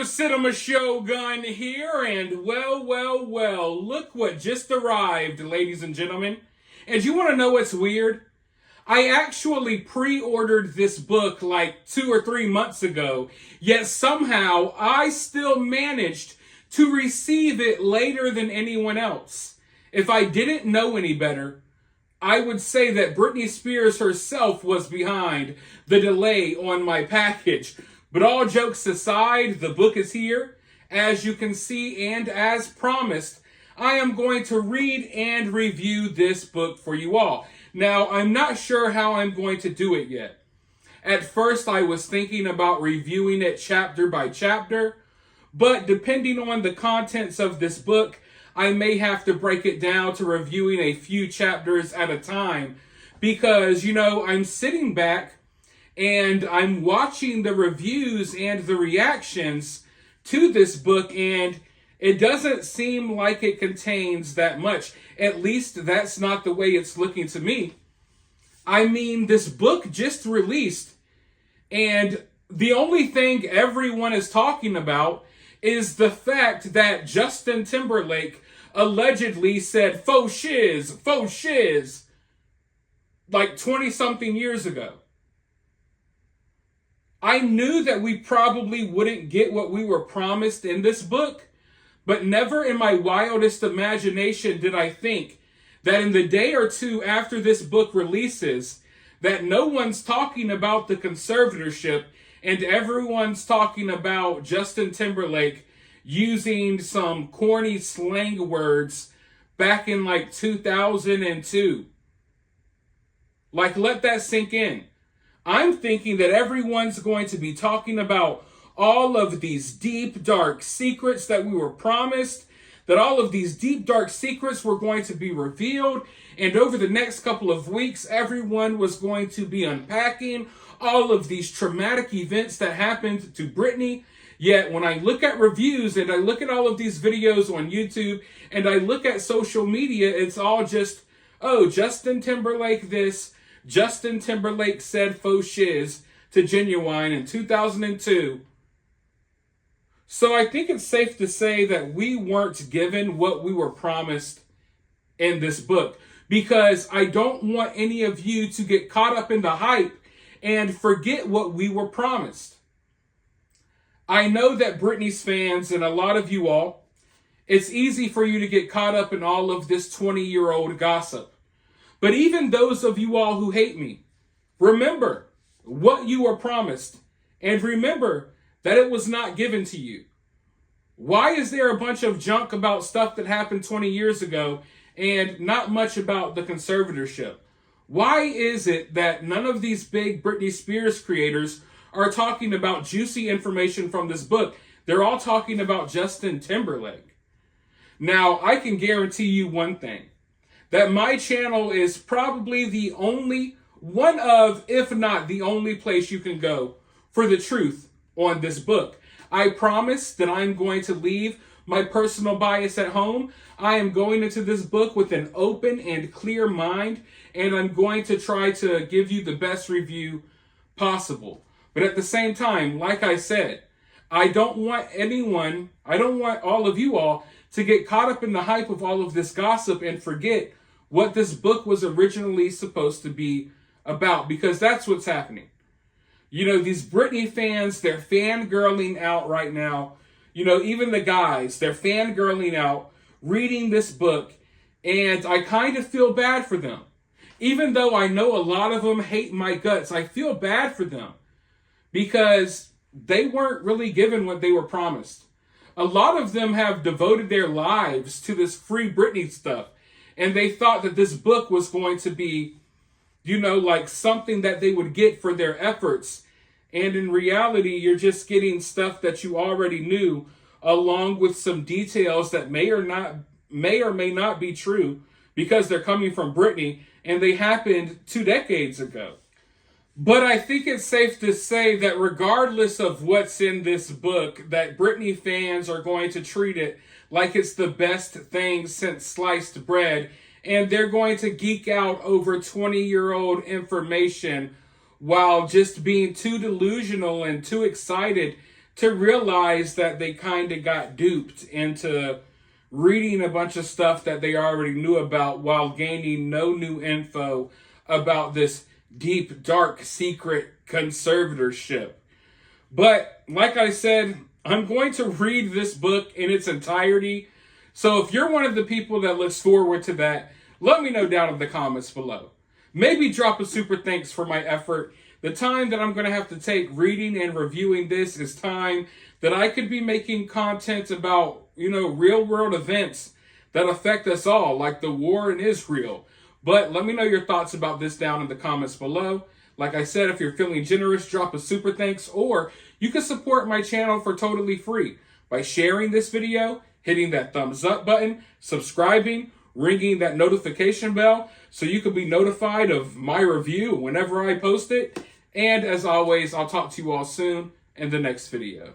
Cinema Shogun here, and well, look what just arrived, ladies and gentlemen. And you want to know what's weird? I actually pre-ordered this book like 2 or 3 months ago, yet somehow I still managed to receive it later than anyone else. If I didn't know any better, I would say that Britney Spears herself was behind the delay on my package. But all jokes aside, the book is here. As you can see, and as promised, I am going to read and review this book for you all. Now, I'm not sure how I'm going to do it yet. At first, I was thinking about reviewing it chapter by chapter, but depending on the contents of this book, I may have to break it down to reviewing a few chapters at a time because, I'm sitting back and I'm watching the reviews and the reactions to this book, and it doesn't seem like it contains that much. At least that's not the way it's looking to me. I mean, this book just released, and the only thing everyone is talking about is the fact that Justin Timberlake allegedly said faux shiz, like 20-something years ago. I knew that we probably wouldn't get what we were promised in this book, but never in my wildest imagination did I think that in the day or two after this book releases, that no one's talking about the conservatorship and everyone's talking about Justin Timberlake using some corny slang words back in like 2002. Like, let that sink in. I'm thinking that everyone's going to be talking about all of these deep, dark secrets that we were promised, that all of these deep, dark secrets were going to be revealed, and over the next couple of weeks, everyone was going to be unpacking all of these traumatic events that happened to Britney. Yet when I look at reviews and I look at all of these videos on YouTube and I look at social media, it's all just, oh, Justin Timberlake this, Justin Timberlake said faux shiz to Genuine in 2002. So I think it's safe to say that we weren't given what we were promised in this book, because I don't want any of you to get caught up in the hype and forget what we were promised. I know that Britney's fans and a lot of you all, it's easy for you to get caught up in all of this 20-year-old gossip. But even those of you all who hate me, remember what you were promised, and remember that it was not given to you. Why is there a bunch of junk about stuff that happened 20 years ago and not much about the conservatorship? Why is it that none of these big Britney Spears creators are talking about juicy information from this book? They're all talking about Justin Timberlake. Now, I can guarantee you one thing, that my channel is probably the only one of, if not the only place you can go for the truth on this book. I promise that I'm going to leave my personal bias at home. I am going into this book with an open and clear mind, and I'm going to try to give you the best review possible. But at the same time, like I said, I don't want all of you all to get caught up in the hype of all of this gossip and forget what this book was originally supposed to be about, because that's what's happening. These Britney fans, they're fangirling out right now. Even the guys, they're fangirling out, reading this book, and I kind of feel bad for them. Even though I know a lot of them hate my guts, I feel bad for them because they weren't really given what they were promised. A lot of them have devoted their lives to this free Britney stuff, and they thought that this book was going to be, like something that they would get for their efforts. And in reality, you're just getting stuff that you already knew, along with some details that may or may not be true because they're coming from Britney and they happened 2 decades ago. But I think it's safe to say that regardless of what's in this book, that Britney fans are going to treat it like it's the best thing since sliced bread, and they're going to geek out over 20-year-old information while just being too delusional and too excited to realize that they kind of got duped into reading a bunch of stuff that they already knew about while gaining no new info about this deep, dark, secret conservatorship. But like I said, I'm going to read this book in its entirety. So if you're one of the people that looks forward to that, let me know down in the comments below. Maybe drop a super thanks for my effort. The time that I'm going to have to take reading and reviewing this is time that I could be making content about, real world events that affect us all, like the war in Israel. But let me know your thoughts about this down in the comments below. Like I said, if you're feeling generous, drop a super thanks, or you can support my channel for totally free by sharing this video, hitting that thumbs up button, subscribing, ringing that notification bell so you can be notified of my review whenever I post it. And as always, I'll talk to you all soon in the next video.